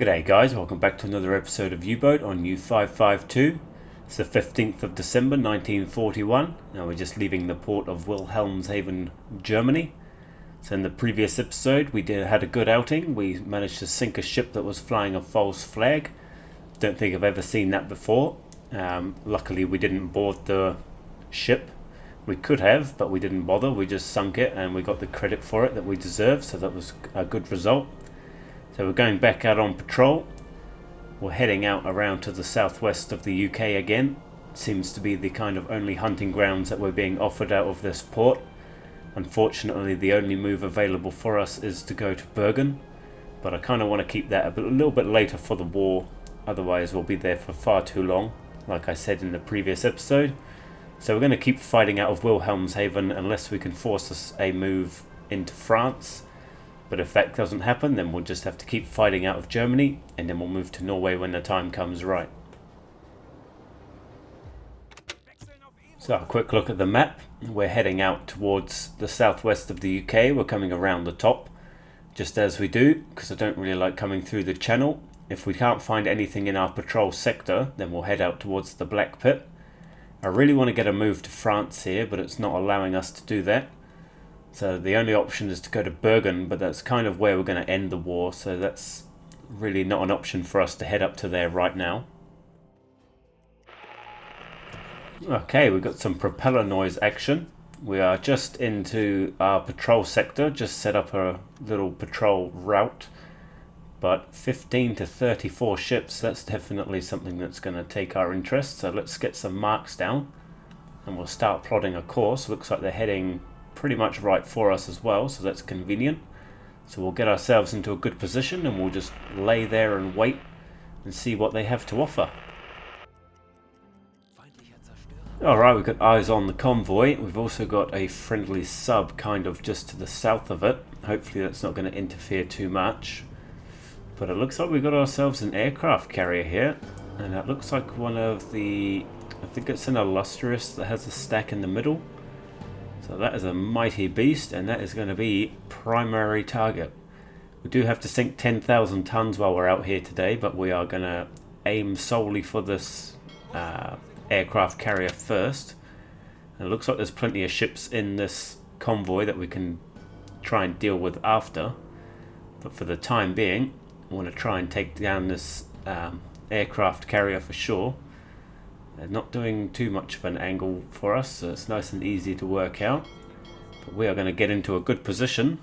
G'day guys, welcome back to another episode of U-Boat on U-552. It's the 15th of December 1941. Now we're just leaving the port of Wilhelmshaven, Germany. So in the previous episode we had a good outing. We managed to sink a ship that was flying a false flag. Don't think I've ever seen that before. Luckily we didn't board the ship. We could have, but we didn't bother. We just sunk it and we got the credit for it that we deserved, so that was a good result. So we're going back out on patrol. We're heading out around to the southwest of the UK again. Seems to be the kind of only hunting grounds that we're being offered out of this port. Unfortunately, the only move available for us is to go to Bergen, but I kind of want to keep that a little bit later for the war. Otherwise we'll be there for far too long, like I said in the previous episode. So we're going to keep fighting out of Wilhelmshaven unless we can force a move into France. But if that doesn't happen, then we'll just have to keep fighting out of Germany, and then we'll move to Norway when the time comes right. So a quick look at the map. We're heading out towards the southwest of the UK. We're coming around the top, just as we do, because I don't really like coming through the channel. If we can't find anything in our patrol sector, then we'll head out towards the Black Pit. I really want to get a move to France here, but it's not allowing us to do that. So the only option is to go to Bergen, but that's kind of where we're going to end the war, so that's really not an option for us to head up to there right now. Okay, we've got some propeller noise action. We are just into our patrol sector, just set up a little patrol route. But 15 to 34 ships, that's definitely something that's going to take our interest. So let's get some marks down and we'll start plotting a course. Looks like they're heading pretty much right for us as well, so that's convenient. So we'll get ourselves into a good position and we'll just lay there and wait and see what they have to offer. Alright, we've got eyes on the convoy. We've also got a friendly sub kind of just to the south of it. Hopefully that's not going to interfere too much. But it looks like we've got ourselves an aircraft carrier here, and that looks like one of the, I think it's an Illustrious that has a stack in the middle. So that is a mighty beast, and that is going to be primary target. We do have to sink 10,000 tons while we're out here today, but we are going to aim solely for this aircraft carrier first. And it looks like there's plenty of ships in this convoy that we can try and deal with after. But for the time being, I want to try and take down this aircraft carrier for sure. They're not doing too much of an angle for us, so it's nice and easy to work out. But we are going to get into a good position,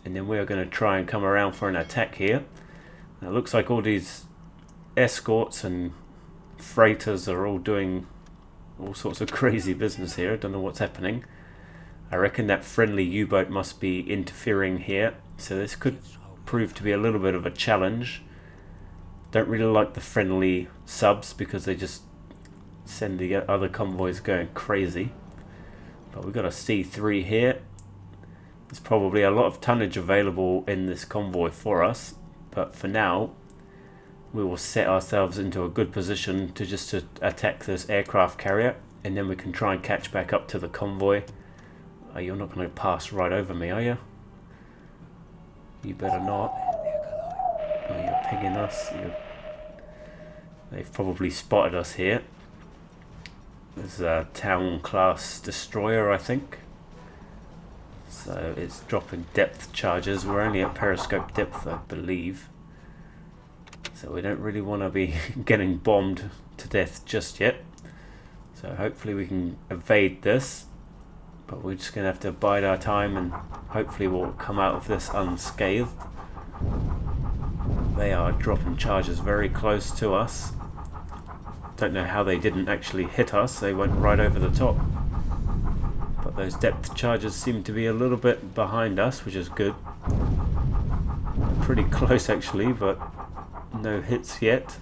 and then we are going to try and come around for an attack here. Now, it looks like all these escorts and freighters are all doing all sorts of crazy business here. I don't know what's happening. I reckon that friendly U-boat must be interfering here, so this could prove to be a little bit of a challenge. Don't really like the friendly subs because they just send the other convoys going crazy. But we've got a C3 here. There's probably a lot of tonnage available in this convoy for us, but for now we will set ourselves into a good position to just attack this aircraft carrier, and then we can try and catch back up to the convoy. Oh, you're not going to pass right over me, are you? You better not. Oh, you're pinging us. They've probably spotted us here. There's a town class destroyer, I think. So it's dropping depth charges. We're only at periscope depth, I believe. So we don't really want to be getting bombed to death just yet. So hopefully we can evade this. But we're just going to have to bide our time and hopefully we'll come out of this unscathed. They are dropping charges very close to us. Don't know how they didn't actually hit us. They went right over the top. But those depth charges seem to be a little bit behind us, which is good. Pretty close actually, but no hits yet.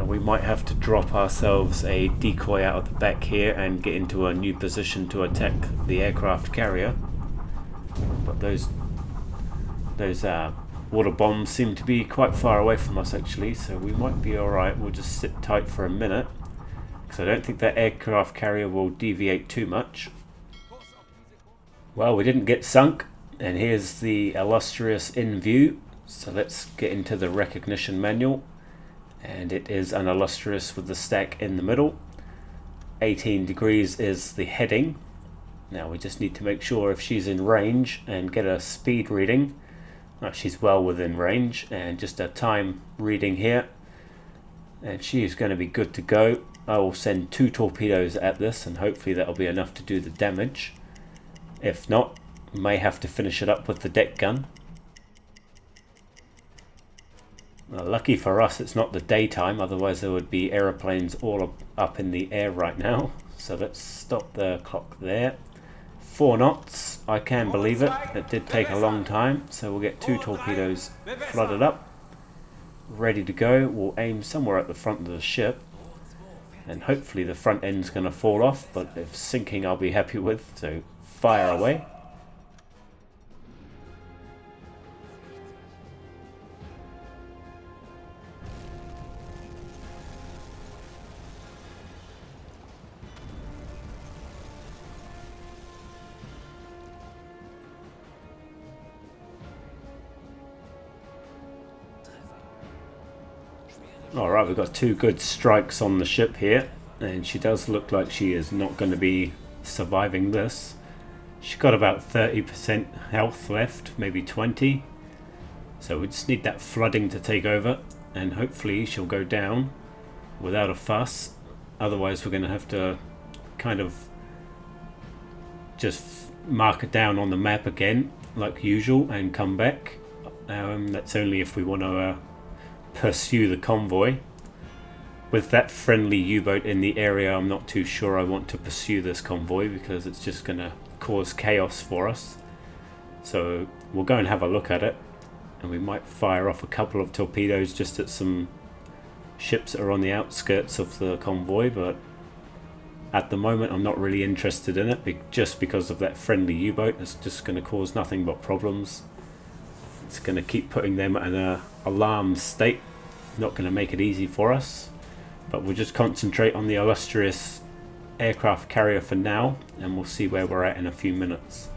We might have to drop ourselves a decoy out of the back here and get into a new position to attack the aircraft carrier. But those water bombs seem to be quite far away from us actually, so we might be alright. We'll just sit tight for a minute, because I don't think that aircraft carrier will deviate too much. Well, we didn't get sunk, and here's the Illustrious in view. So let's get into the recognition manual, and it is an illustrious with the stack in the middle. 18 degrees is the heading. Now we just need to make sure if she's in range and get a speed reading. She's well within range, and just a time reading here, and she is going to be good to go. I will send 2 torpedoes at this, and hopefully that'll be enough to do the damage. If not, may have to finish it up with the deck gun. Well, lucky for us it's not the daytime, otherwise there would be aeroplanes all up in the air right now. So let's stop the clock there. 4 knots, I can believe it. It did take a long time, so we'll get 2 torpedoes flooded up, ready to go. We'll aim somewhere at the front of the ship, and hopefully the front end's going to fall off, but if sinking I'll be happy with, so fire away. Alright, we've got 2 good strikes on the ship here, and she does look like she is not going to be surviving this. She's got about 30% health left, maybe 20. So we just need that flooding to take over, and hopefully she'll go down without a fuss. Otherwise we're going to have to kind of just mark it down on the map again like usual and come back. That's only if we want to pursue the convoy. With that friendly U-boat in the area, I'm not too sure I want to pursue this convoy because it's just going to cause chaos for us. So we'll go and have a look at it, and we might fire off a couple of torpedoes just at some ships that are on the outskirts of the convoy, but at the moment I'm not really interested in it just because of that friendly U-boat. It's just going to cause nothing but problems. It's going to keep putting them in an alarmed state. Not going to make it easy for us. But we'll just concentrate on the illustrious aircraft carrier for now, and we'll see where we're at in a few minutes.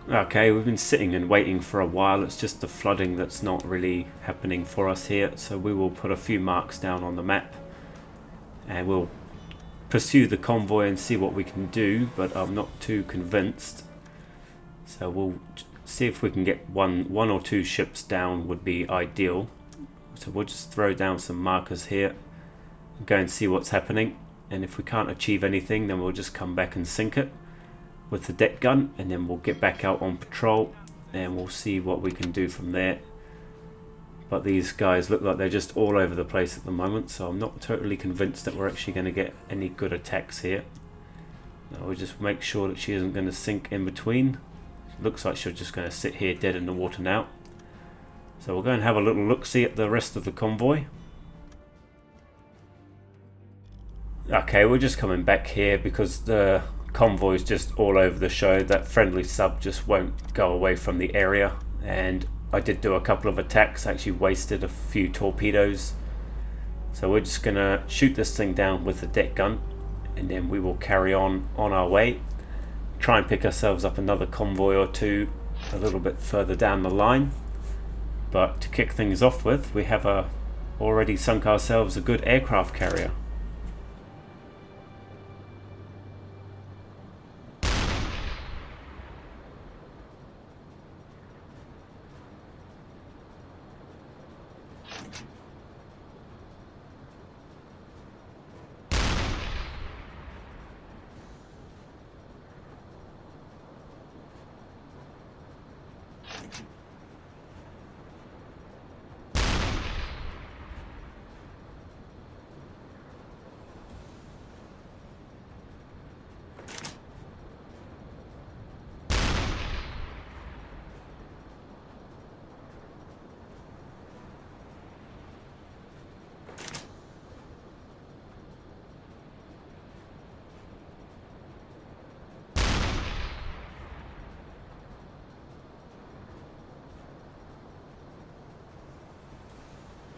Okay, we've been sitting and waiting for a while. It's just the flooding that's not really happening for us here. So we will put a few marks down on the map, and we'll pursue the convoy and see what we can do, but I'm not too convinced. So we'll see if we can get one or 2 ships down would be ideal. So we'll just throw down some markers here, go and see what's happening, and if we can't achieve anything, then we'll just come back and sink it with the deck gun, and then we'll get back out on patrol and we'll see what we can do from there. But these guys look like they're just all over the place at the moment, so I'm not totally convinced that we're actually going to get any good attacks here. We'll just make sure that she isn't going to sink in between. It looks like she's just going to sit here dead in the water now. So we'll go and have a little look-see at the rest of the convoy. Okay, we're just coming back here because the convoy's just all over the show. That friendly sub just won't go away from the area, and I did do a couple of attacks. I actually wasted a few torpedoes So we're just gonna shoot this thing down with the deck gun, and then we will carry on our way, try and pick ourselves up another convoy or two a little bit further down the line. But to kick things off with, we have already sunk ourselves a good aircraft carrier.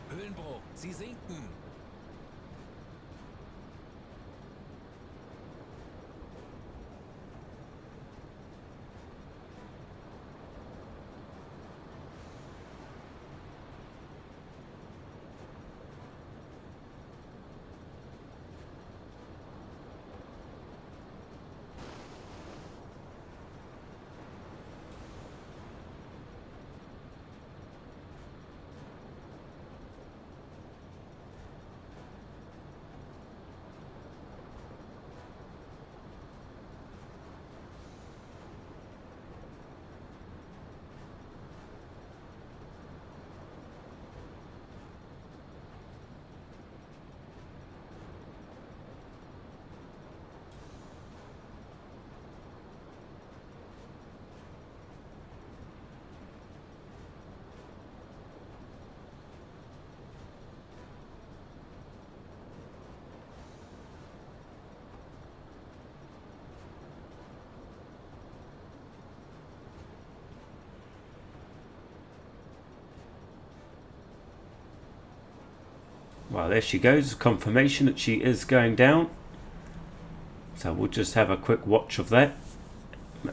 Höhenbruch, Sie sinken! Well, there she goes, confirmation that she is going down. So we'll just have a quick watch of that.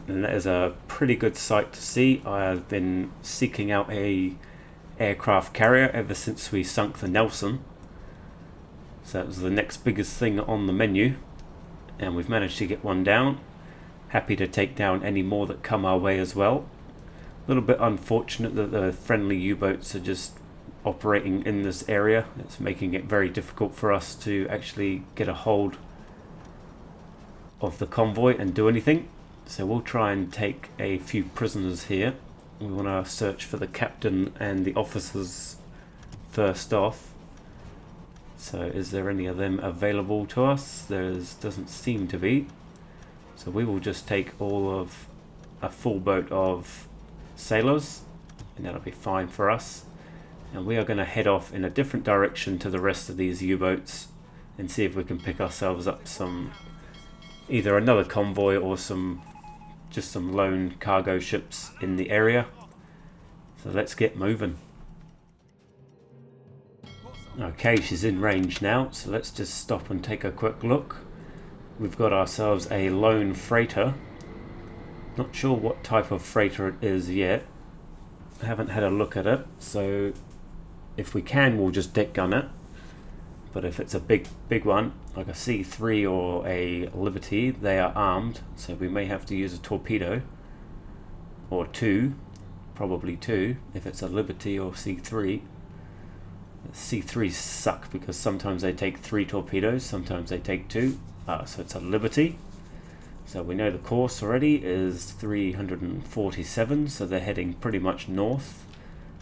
And that is a pretty good sight to see. I have been seeking out a aircraft carrier ever since we sunk the Nelson. So that was the next biggest thing on the menu. And we've managed to get one down. Happy to take down any more that come our way as well. A little bit unfortunate that the friendly U-boats are just operating in this area. It's making it very difficult for us to actually get a hold of the convoy and do anything. So we'll try and take a few prisoners here. We want to search for the captain and the officers first off. So is there any of them available to us? Doesn't seem to be. So we will just take all of a full boat of sailors, and that'll be fine for us. And we are going to head off in a different direction to the rest of these U-boats and see if we can pick ourselves up either another convoy or just some lone cargo ships in the area. So let's get moving. Okay, she's in range now, so let's just stop and take a quick look. We've got ourselves a lone freighter. Not sure what type of freighter it is yet. I haven't had a look at it, so if we can, we'll just deck gun it. But if it's a big one, like a C3 or a Liberty, they are armed, so we may have to use a torpedo. Or two, probably two, if it's a Liberty or C3. C3s suck because sometimes they take 3 torpedoes, sometimes they take 2. So it's a Liberty. So we know the course already is 347, so they're heading pretty much north,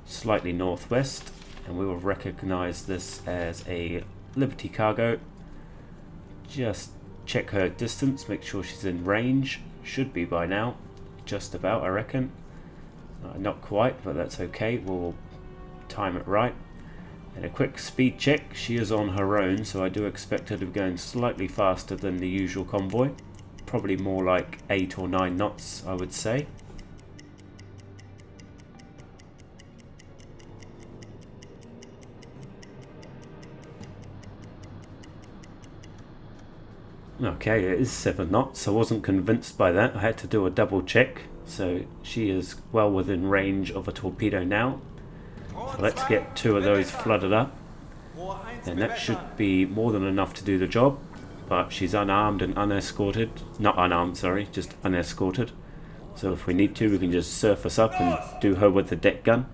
slightly northwest. And we will recognize this as a Liberty cargo. Just check her distance, make sure she's in range. Should be by now, just about, I reckon. Not quite, but that's okay, we'll time it right. And a quick speed check, she is on her own, so I do expect her to be going slightly faster than the usual convoy. Probably more like 8 or 9 knots, I would say. Okay, it is 7 knots. I wasn't convinced by that. I had to do a double check. So she is well within range of a torpedo now. So let's get 2 of those flooded up. And that should be more than enough to do the job. But she's unarmed and unescorted. Not unarmed, sorry, just unescorted. So if we need to, we can just surface up and do her with the deck gun.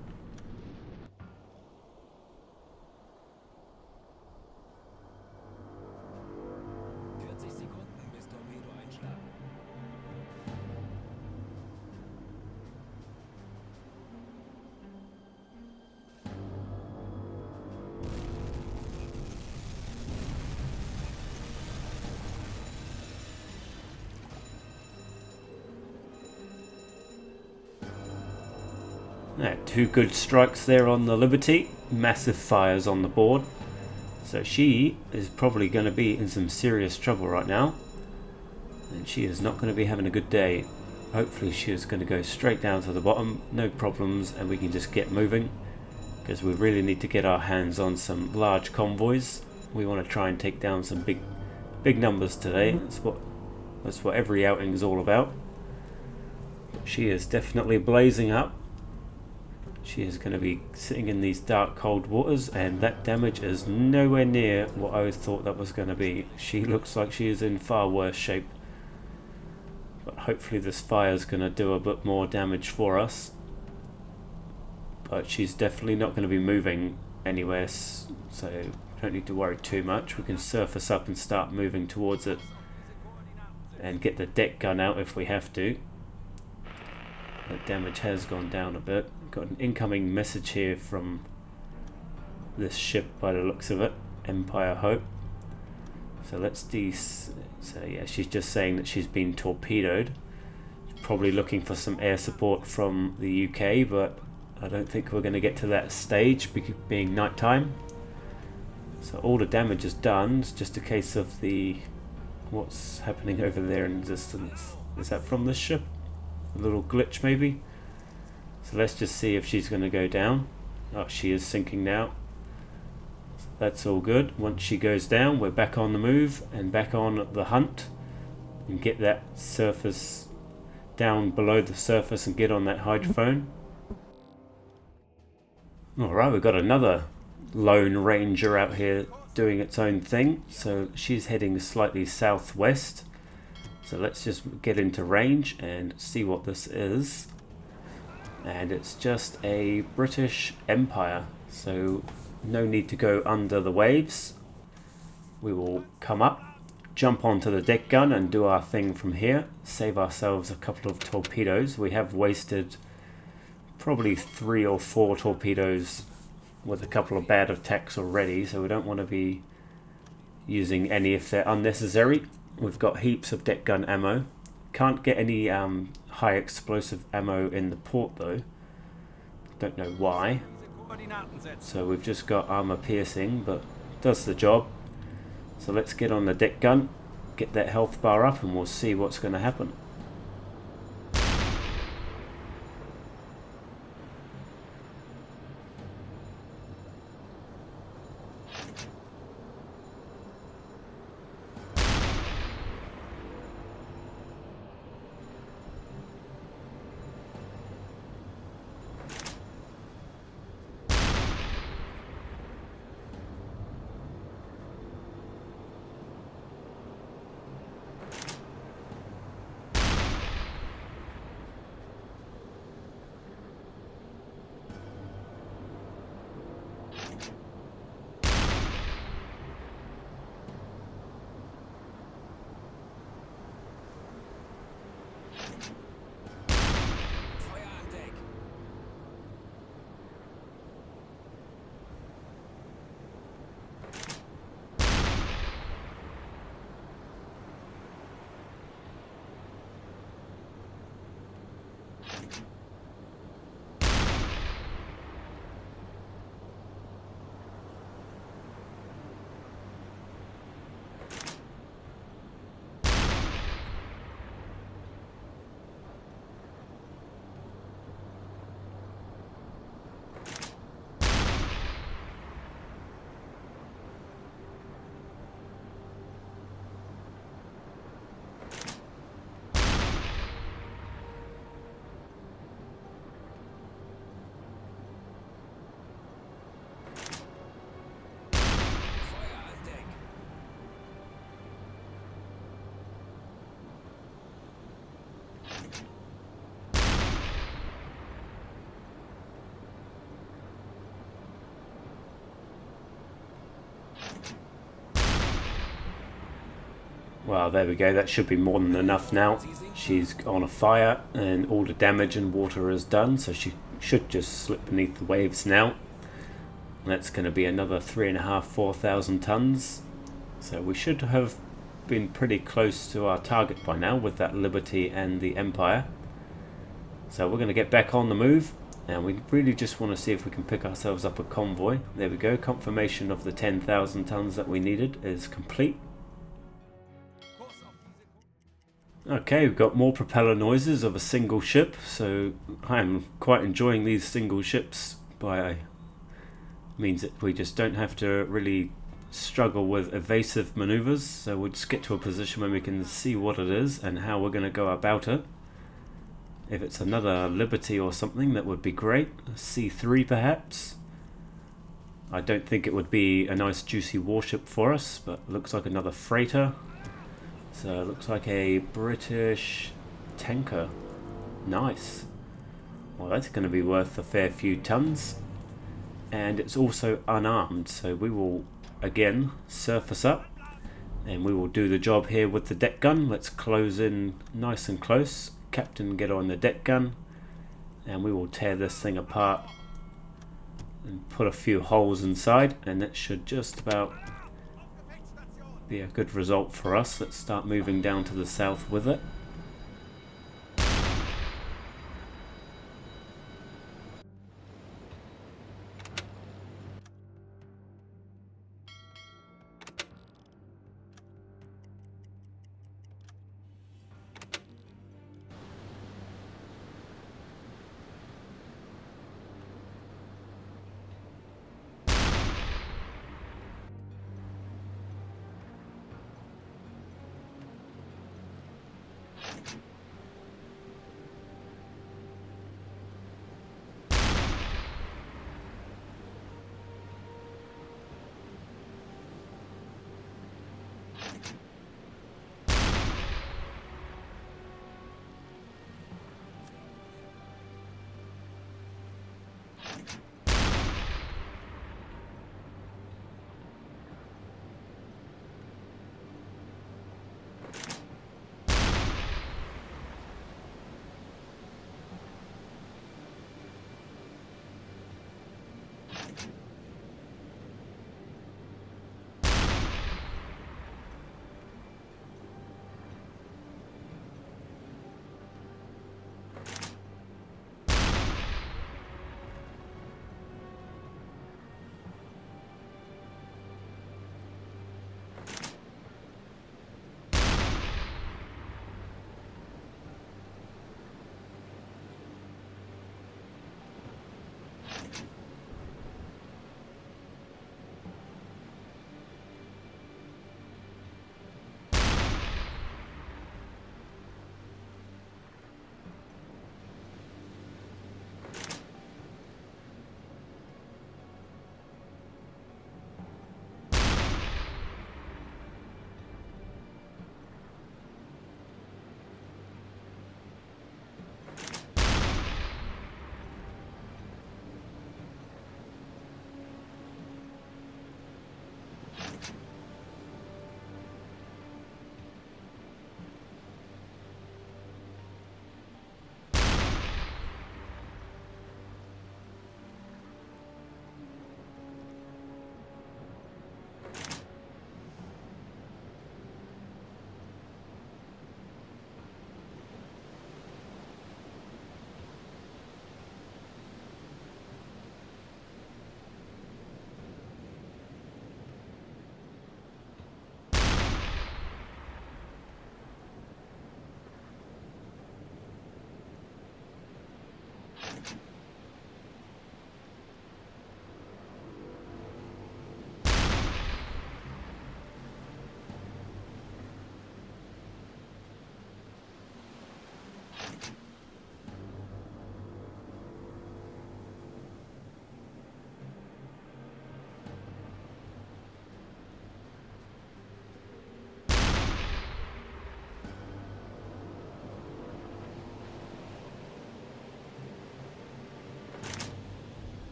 Right, 2 good strikes there on the Liberty. Massive fires on the board. So she is probably going to be in some serious trouble right now. And she is not going to be having a good day. Hopefully she is going to go straight down to the bottom. No problems, and we can just get moving. Because we really need to get our hands on some large convoys. We want to try and take down some big numbers today. That's what every outing is all about. She is definitely blazing up. She is going to be sitting in these dark cold waters, and that damage is nowhere near what I thought that was going to be. She looks like she is in far worse shape, but hopefully this fire is going to do a bit more damage for us. But she's definitely not going to be moving anywhere, so we don't need to worry too much. We can surface up and start moving towards it and get the deck gun out if we have to. The damage has gone down a bit. Got an incoming message here from this ship by the looks of it, Empire Hope. So let's so yeah, she's just saying that she's been torpedoed. She's probably looking for some air support from the UK, but I don't think we're going to get to that stage, being nighttime. So all the damage is done. It's just a case of what's happening over there in the distance. Is that from this ship? A little glitch maybe? So let's just see if she's going to go down. Oh, she is sinking now. So that's all good. Once she goes down, we're back on the move and back on the hunt and get that surface down below the surface and get on that hydrophone. Alright, we've got another Lone Ranger out here doing its own thing. So she's heading slightly southwest. So let's just get into range and see what this is. And it's just a British Empire, so no need to go under the waves. We will come up, jump onto the deck gun and do our thing from here. Save ourselves a couple of torpedoes. We have wasted probably 3 or 4 torpedoes with a couple of bad attacks already, so we don't want to be using any if they're unnecessary. We've got heaps of deck gun ammo. Can't get any high explosive ammo in the port though. Don't know why. So we've just got armor piercing, but does the job. So let's get on the deck gun, get that health bar up, and we'll see what's going to happen. Well, there we go. That should be more than enough now. She's on a fire and all the damage and water is done, so she should just slip beneath the waves now. That's going to be another 3,500–4,000 tons. So we should have been pretty close to our target by now with that Liberty and the Empire. So we're going to get back on the move, and we really just want to see if we can pick ourselves up a convoy. There we go. Confirmation of the 10,000 tons that we needed is complete. Okay, we've got more propeller noises of a single ship, so I'm quite enjoying these single ships. Means that we just don't have to really struggle with evasive maneuvers, so we'll just get to a position where we can see what it is and how we're going to go about it. If it's another Liberty or something, that would be great. A C3 perhaps. I don't think it would be a nice juicy warship for us, but looks like another freighter. So it looks like a British tanker. Nice. Well, that's going to be worth a fair few tons. And it's also unarmed, so we will again surface up and we will do the job here with the deck gun. Let's close in nice and close. Captain, get on the deck gun and we will tear this thing apart and put a few holes inside, and that should just about be a good result for us. Let's start moving down to the south with it.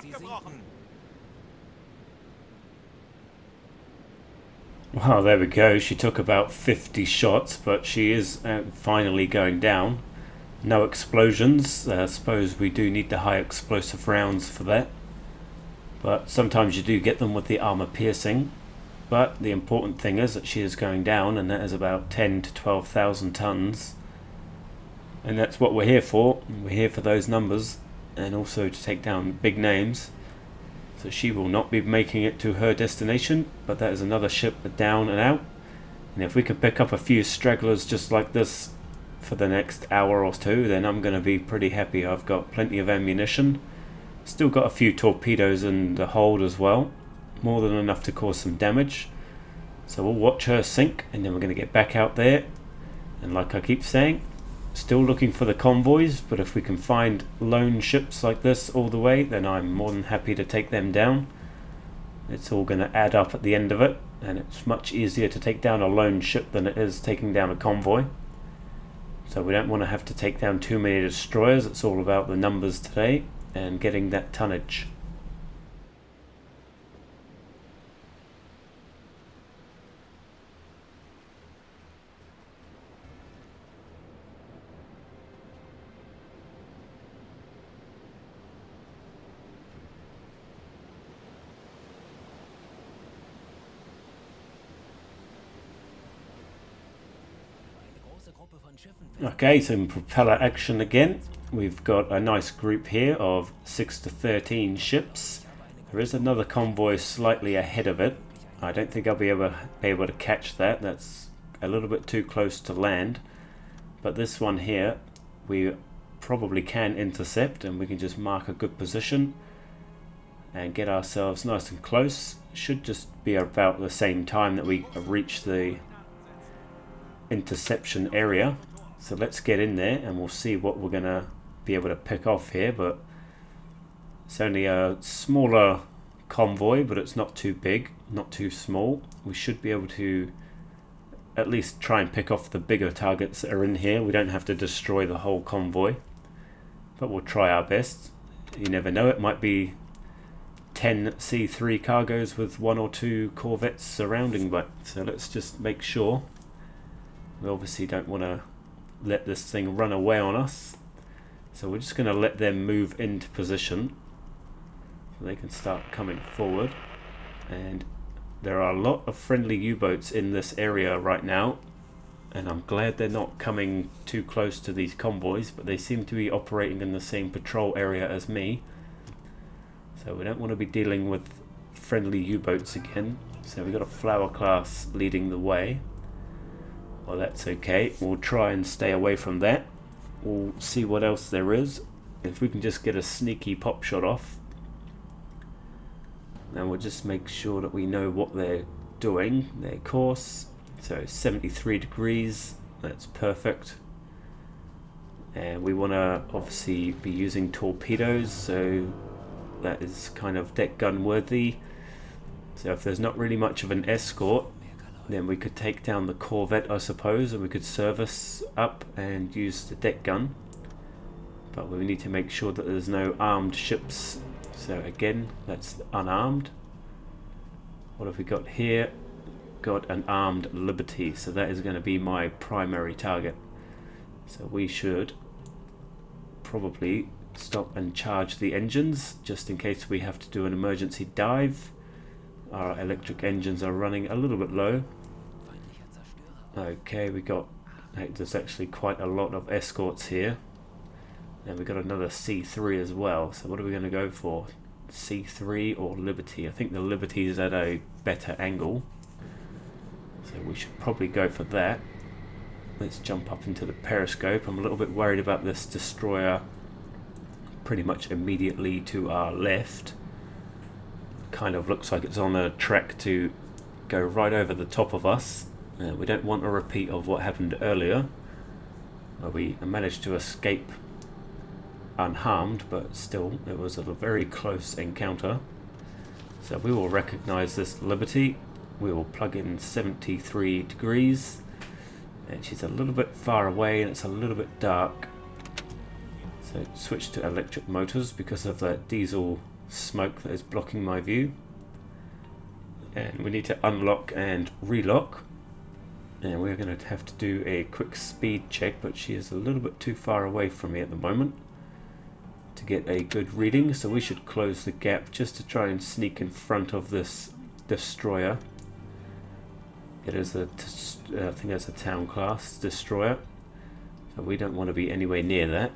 Sie sinken. Well, there we go. She took about 50 shots, but she is finally going down. No explosions. I suppose we do need the high explosive rounds for that. But sometimes you do get them with the armor piercing. But the important thing is that she is going down, and that is about 10 to 12,000 tons. And that's what we're here for. We're here for those numbers, and also to take down big names. So she will not be making it to her destination, but that is another ship down and out. And if we can pick up a few stragglers just like this for the next hour or two, then I'm going to be pretty happy. I've got plenty of ammunition. Still got a few torpedoes in the hold as well. More than enough to cause some damage. So we'll watch her sink, and then we're going to get back out there. And like I keep saying, still looking for the convoys, but if we can find lone ships like this all the way, then I'm more than happy to take them down. It's all going to add up at the end of it, and it's much easier to take down a lone ship than it is taking down a convoy. So we don't want to have to take down too many destroyers. It's all about the numbers today and getting that tonnage. Okay, some propeller action again. We've got a nice group here of 6 to 13 ships. There is another convoy slightly ahead of it. I don't think I'll be able to catch that. That's a little bit too close to land. But this one here, we probably can intercept, and we can just mark a good position and get ourselves nice and close. Should just be about the same time that we reach the interception area. So let's get in there and we'll see what we're going to be able to pick off here. But it's only a smaller convoy, but it's not too big, not too small. We should be able to at least try and pick off the bigger targets that are in here. We don't have to destroy the whole convoy, but we'll try our best. You never know, it might be 10 C3 cargoes with 1 or 2 corvettes surrounding, but so let's just make sure. We obviously don't want to let this thing run away on us, so we're just going to let them move into position so they can start coming forward. And there are a lot of friendly U-boats in this area right now, and I'm glad they're not coming too close to these convoys, but they seem to be operating in the same patrol area as me, so we don't want to be dealing with friendly U-boats again. So we've got a Flower class leading the way. Well, that's okay. We'll try and stay away from that. We'll see what else there is. If we can just get a sneaky pop shot off, and we'll just make sure that we know what they're doing, their course. So 73 degrees, that's perfect. And we want to obviously be using torpedoes, so that is kind of deck gun worthy. So if there's not really much of an escort, then we could take down the corvette, I suppose, and we could service up and use the deck gun. But we need to make sure that there's no armed ships. So again, that's unarmed. What have we got here? Got an armed Liberty, so that is going to be my primary target. So we should probably stop and charge the engines just in case we have to do an emergency dive. Our electric engines are running a little bit low. Okay, there's actually quite a lot of escorts here, and we got another C3 as well. So what are we going to go for? C3 or Liberty? I think the Liberty is at a better angle, so we should probably go for that. Let's jump up into the periscope. I'm a little bit worried about this destroyer pretty much immediately to our left. Kind of looks like it's on a track to go right over the top of us. We don't want a repeat of what happened earlier, where we managed to escape unharmed, but still it was a very close encounter. So we will recognize this Liberty. We will plug in 73 degrees, and she's a little bit far away and it's a little bit dark. So switch to electric motors because of that diesel smoke that is blocking my view. And we need to unlock and relock. And we're going to have to do a quick speed check, but she is a little bit too far away from me at the moment to get a good reading, so we should close the gap just to try and sneak in front of this destroyer. It is I think that's a town class destroyer, so we don't want to be anywhere near that.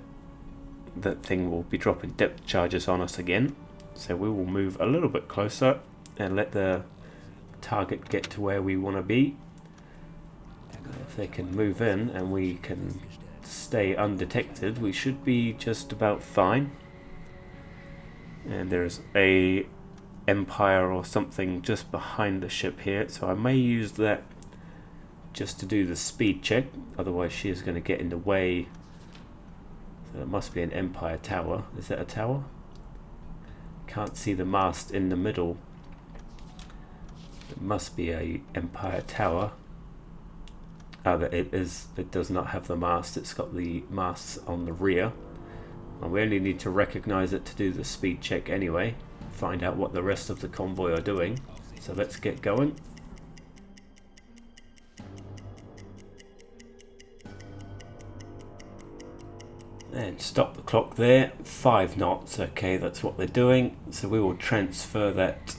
That thing will be dropping depth charges on us again, so we will move a little bit closer and let the target get to where we want to be. If they can move in and we can stay undetected, we should be just about fine. And there's a Empire or something just behind the ship here, so I may use that just to do the speed check, otherwise she is going to get in the way. So it must be an Empire tower. Is that a tower? Can't see the mast in the middle. It must be a Empire tower. It does not have the mast, it's got the masts on the rear. And we only need to recognize it to do the speed check anyway, find out what the rest of the convoy are doing. So let's get going. And stop the clock there, 5 knots, okay, that's what they're doing. So we will transfer that,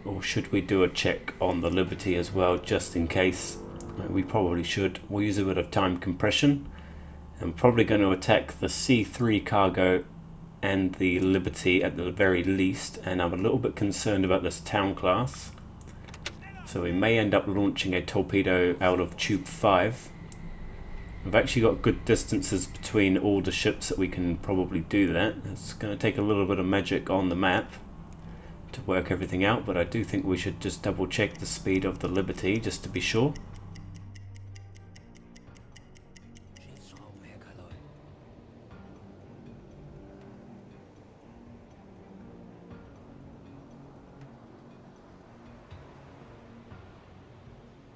or should we do a check on the Liberty as well, just in case? We probably should. We'll use a bit of time compression. I'm probably going to attack the C3 cargo and the Liberty at the very least, and I'm a little bit concerned about this town class. So we may end up launching a torpedo out of tube 5. We've actually got good distances between all the ships that we can probably do that. It's going to take a little bit of magic on the map to work everything out, but I do think we should just double check the speed of the Liberty just to be sure.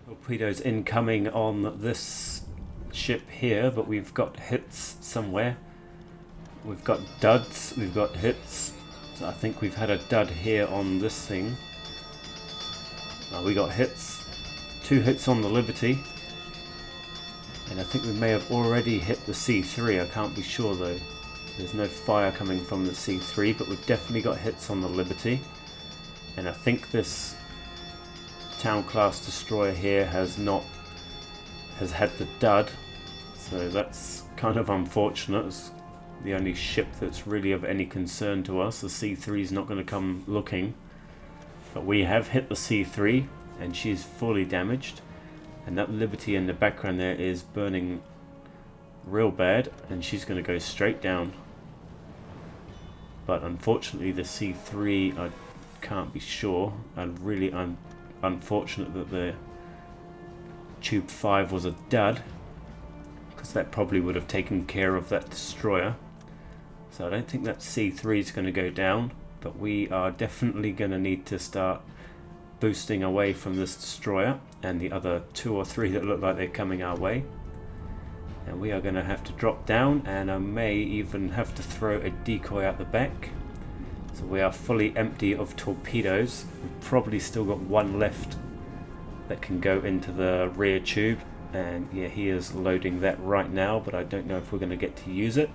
Torpedoes incoming on this ship here, but we've got hits somewhere. We've got duds, we've got hits. So I think we've had a dud here on this thing. We got hits. 2 hits on the Liberty. And I think we may have already hit the C3, I can't be sure though. There's no fire coming from the C3, but we've definitely got hits on the Liberty. And I think this town class destroyer here has had the dud, so that's kind of unfortunate. It's the only ship that's really of any concern to us. The C3 is not going to come looking, but we have hit the C3 and she's fully damaged, and that Liberty in the background there is burning real bad, and she's going to go straight down. But unfortunately the C3, I can't be sure, and really I'm unfortunate that the tube 5 was a dud, because that probably would have taken care of that destroyer. So I don't think that C3 is going to go down, but we are definitely going to need to start boosting away from this destroyer and the other 2 or 3 that look like they're coming our way. And we are going to have to drop down, and I may even have to throw a decoy out the back. So we are fully empty of torpedoes. We've probably still got 1 left that can go into the rear tube, and yeah, he is loading that right now, but I don't know if we're going to get to use it.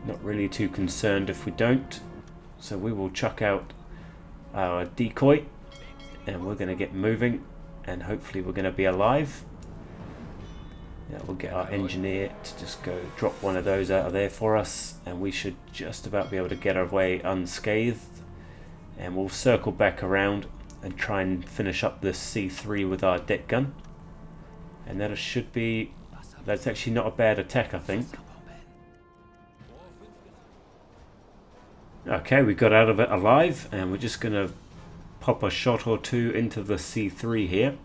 Not really too concerned if we don't. So we will chuck out our decoy and we're going to get moving, and hopefully we're going to be alive. Yeah, we'll get our engineer to just go drop one of those out of there for us, and we should just about be able to get our way unscathed. And we'll circle back around and try and finish up this C3 with our deck gun. And that should be... that's actually not a bad attack, I think. Okay, we got out of it alive, and we're just going to pop a shot or 2 into the C3 here,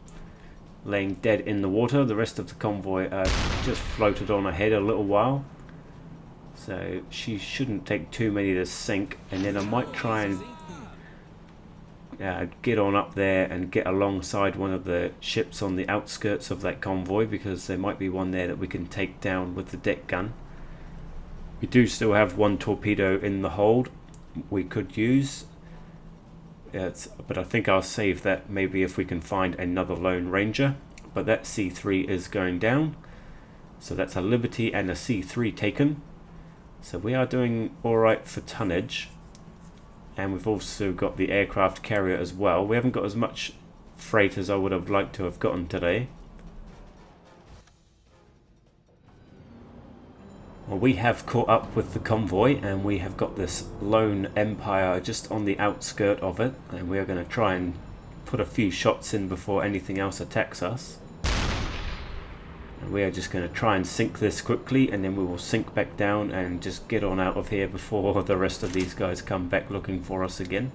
laying dead in the water. The rest of the convoy just floated on ahead a little while, so she shouldn't take too many to sink. And then I might try and get on up there and get alongside one of the ships on the outskirts of that convoy, because there might be one there that we can take down with the deck gun. We do still have 1 torpedo in the hold, we could use. But I think I'll save that maybe if we can find another Lone Ranger. But that C3 is going down. So that's a Liberty and a C3 taken. So we are doing alright for tonnage. And we've also got the aircraft carrier as well. We haven't got as much freight as I would have liked to have gotten today. Well, we have caught up with the convoy and we have got this lone Empire just on the outskirt of it, and we are going to try and put a few shots in before anything else attacks us. And we are just going to try and sink this quickly, and then we will sink back down and just get on out of here before the rest of these guys come back looking for us again.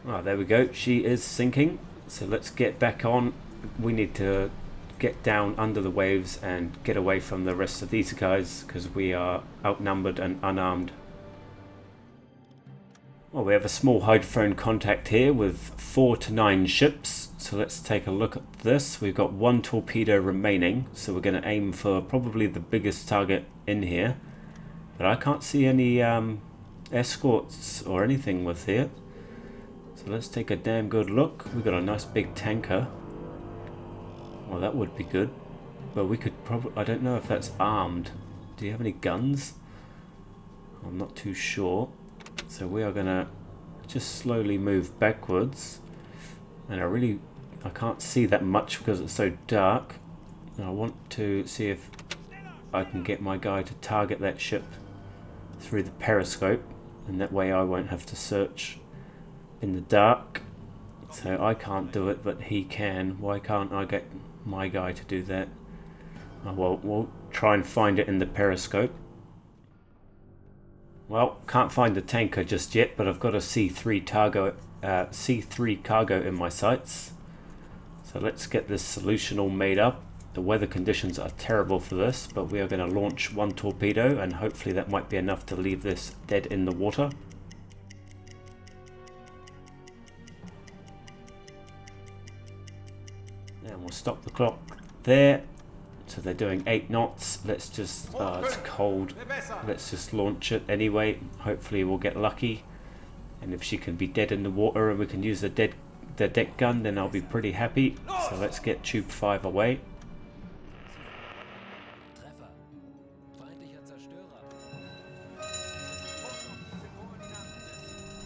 Oh, there we go. She is sinking. So let's get back on. We need to get down under the waves and get away from the rest of these guys because we are outnumbered and unarmed. Well, we have a small hydrophone contact here with 4 to 9 ships. So let's take a look at this. We've got 1 torpedo remaining. So we're going to aim for probably the biggest target in here. But I can't see any escorts or anything with here. So let's take a damn good look. We've got a nice big tanker. Well, that would be good. But we could probably... I don't know if that's armed. Do you have any guns? I'm not too sure. So we are going to just slowly move backwards. And I can't see that much because it's so dark. And I want to see if I can get my guy to target that ship through the periscope. And that way I won't have to search in the dark. So I can't do it, but he can. Why can't I get my guy to do that? Oh, well, we'll try and find it in the periscope. Well, can't find the tanker just yet, but I've got a C3 cargo in my sights. So let's get this solution all made up. The weather conditions are terrible for this, but we are going to launch 1 torpedo, and hopefully that might be enough to leave this dead in the water. And we'll stop the clock there. So they're doing 8 knots. Let's just, it's cold. Let's just launch it anyway. Hopefully we'll get lucky. And if she can be dead in the water and we can use the deck gun, then I'll be pretty happy. So let's get tube 5 away.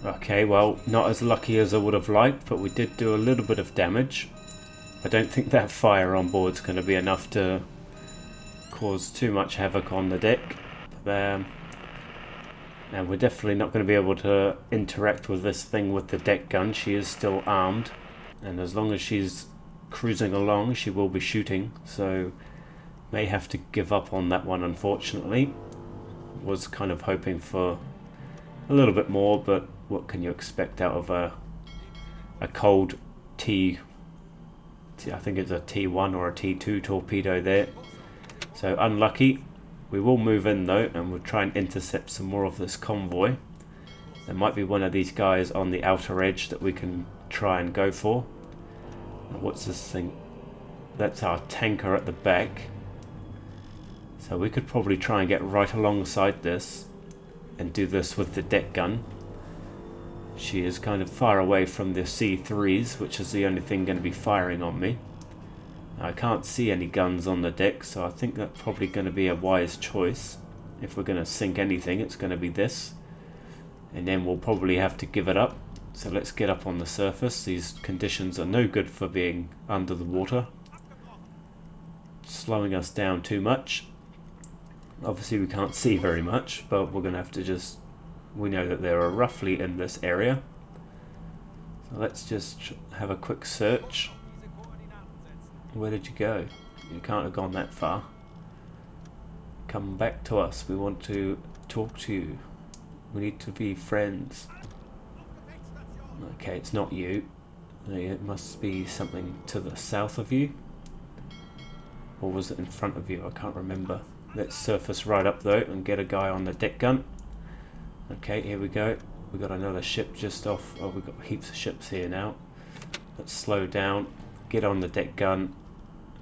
Okay, well, not as lucky as I would have liked, but we did do a little bit of damage. I don't think that fire on board is going to be enough to cause too much havoc on the deck. And we're definitely not going to be able to interact with this thing with the deck gun. She is still armed, and as long as she's cruising along, she will be shooting. So may have to give up on that one, unfortunately. Was kind of hoping for a little bit more, but what can you expect out of a a cold I think it's a T1 or a T2 torpedo there. So unlucky. We will move in though, and we'll try and intercept some more of this convoy. There might be one of these guys on the outer edge that we can try and go for. And what's this thing? That's our tanker at the back. So we could probably try and get right alongside this and do this with the deck gun. She is kind of far away from the C3s, which is the only thing going to be firing on me. I can't see any guns on the deck, so I think that's probably going to be a wise choice. If we're going to sink anything, it's going to be this. And then we'll probably have to give it up. So let's get up on the surface. These conditions are no good for being under the water. Slowing us down too much. Obviously we can't see very much, but we're going to have to just... We know that they are roughly in this area. So let's just have a quick search. Where did you go? You can't have gone that far. Come back to us. We want to talk to you. We need to be friends. Okay, it's not you. It must be something to the south of you. Or was it in front of you? I can't remember. Let's surface right up though and get a guy on the deck gun. Okay, here we go. We got another ship just off. Oh, we've got heaps of ships here now. Let's slow down, get on the deck gun,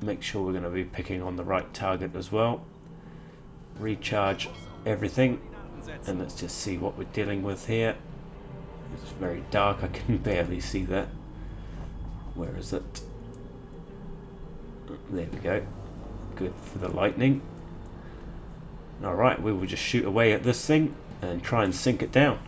make sure we're going to be picking on the right target as well. Recharge everything, and let's just see what we're dealing with here. It's very dark, I can barely see that. Where is it? There we go. Good for the lightning. Alright, we will just shoot away at this thing and try and sink it down.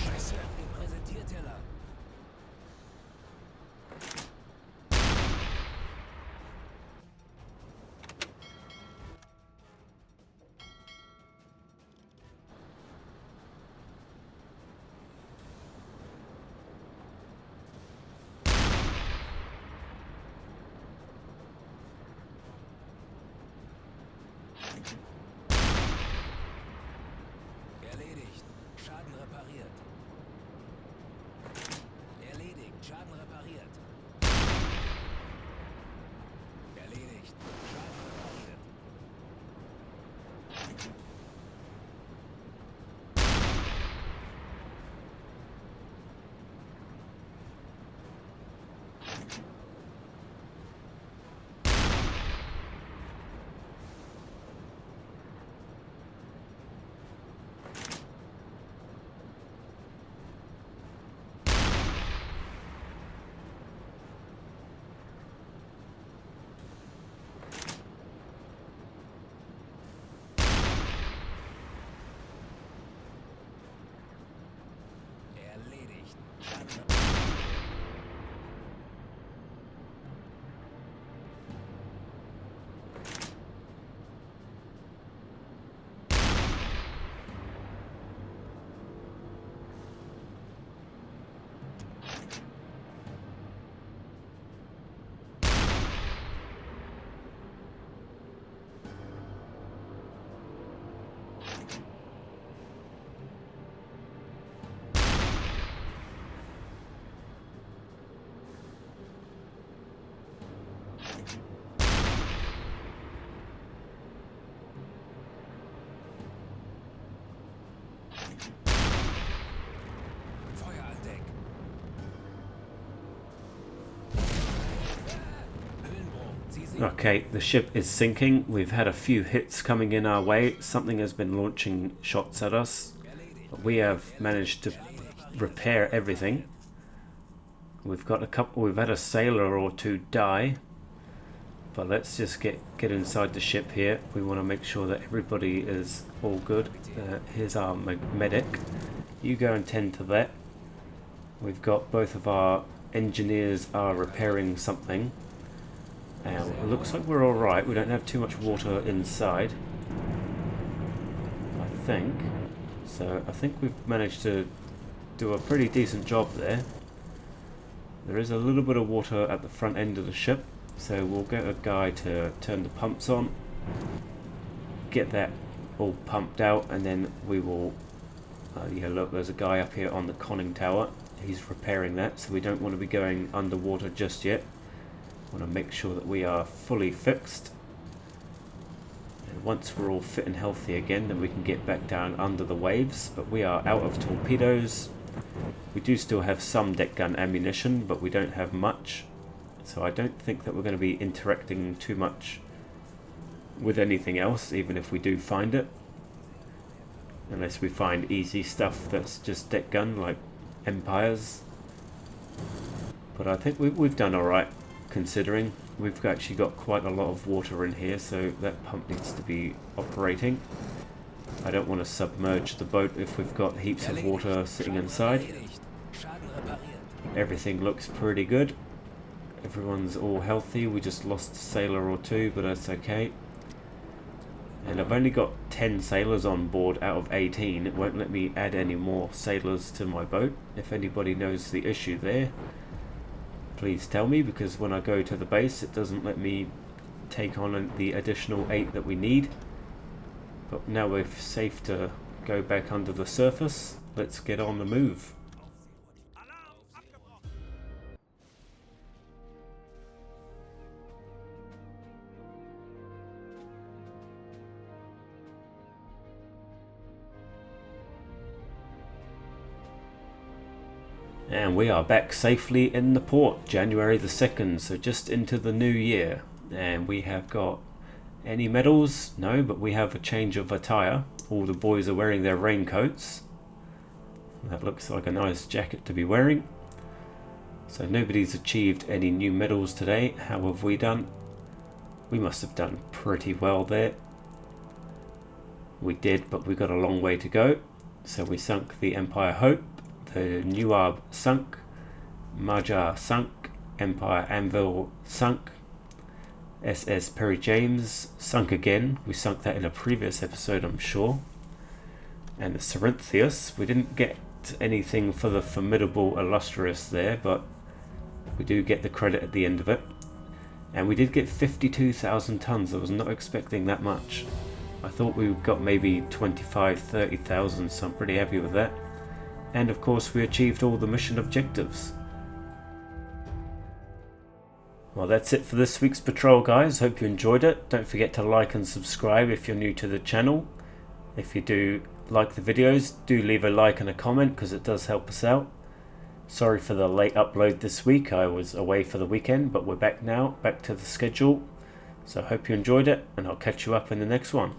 Scheiße, den Präsentierteller. Erledigt. Schaden repariert. Erledigt. Schaden repariert. Erledigt. Schaden repariert. Okay, the ship is sinking. We've had a few hits coming in our way. Something has been launching shots at us. But we have managed to repair everything. We've had a sailor or two die. But let's just get inside the ship here. We want to make sure that everybody is all good. Here's our medic. You go and tend to that. We've got both of our engineers are repairing something. It looks like we're alright. We don't have too much water inside, I think. So I think we've managed to do a pretty decent job there. There is a little bit of water at the front end of the ship, so we'll get a guy to turn the pumps on, get that all pumped out, and then we will yeah, look, there's a guy up here on the conning tower. He's repairing that, so we don't want to be going underwater just yet. Want to make sure that we are fully fixed, and once we're all fit and healthy again, then we can get back down under the waves. But we are out of torpedoes. We do still have some deck gun ammunition, but we don't have much, so I don't think that we're going to be interacting too much with anything else, even if we do find it, unless we find easy stuff that's just deck gun like Empires. But I think we've done alright, considering we've actually got quite a lot of water in here, so that pump needs to be operating. I don't want to submerge the boat if we've got heaps of water sitting inside. Everything looks pretty good. Everyone's all healthy. We just lost a sailor or two, but that's okay. And I've only got 10 sailors on board out of 18. It won't let me add any more sailors to my boat. If anybody knows the issue there, please tell me, because when I go to the base it doesn't let me take on the additional 8 that we need. But now we're safe to go back under the surface. Let's get on the move. And we are back safely in the port, January the 2nd, so just into the new year. And we have got any medals? No, but we have a change of attire. All the boys are wearing their raincoats. That looks like a nice jacket to be wearing. So nobody's achieved any new medals today. How have we done? We must have done pretty well there. We did, but we got a long way to go. So we sunk the Empire Hope. The Nuab sunk, Majar sunk, Empire Anvil sunk, SS Perry James sunk again. We sunk that in a previous episode, I'm sure. And the Cerinthius, we didn't get anything for the Formidable Illustrious there, but we do get the credit at the end of it. And we did get 52,000 tons. I was not expecting that much. I thought we got maybe 25,000-30,000, so I'm pretty happy with that. And of course we achieved all the mission objectives. Well, that's it for this week's patrol, guys. Hope you enjoyed it. Don't forget to like and subscribe if you're new to the channel. If you do like the videos, do leave a like and a comment, because it does help us out. Sorry for the late upload this week. I was away for the weekend, but we're back now, back to the schedule. So I hope you enjoyed it, and I'll catch you up in the next one.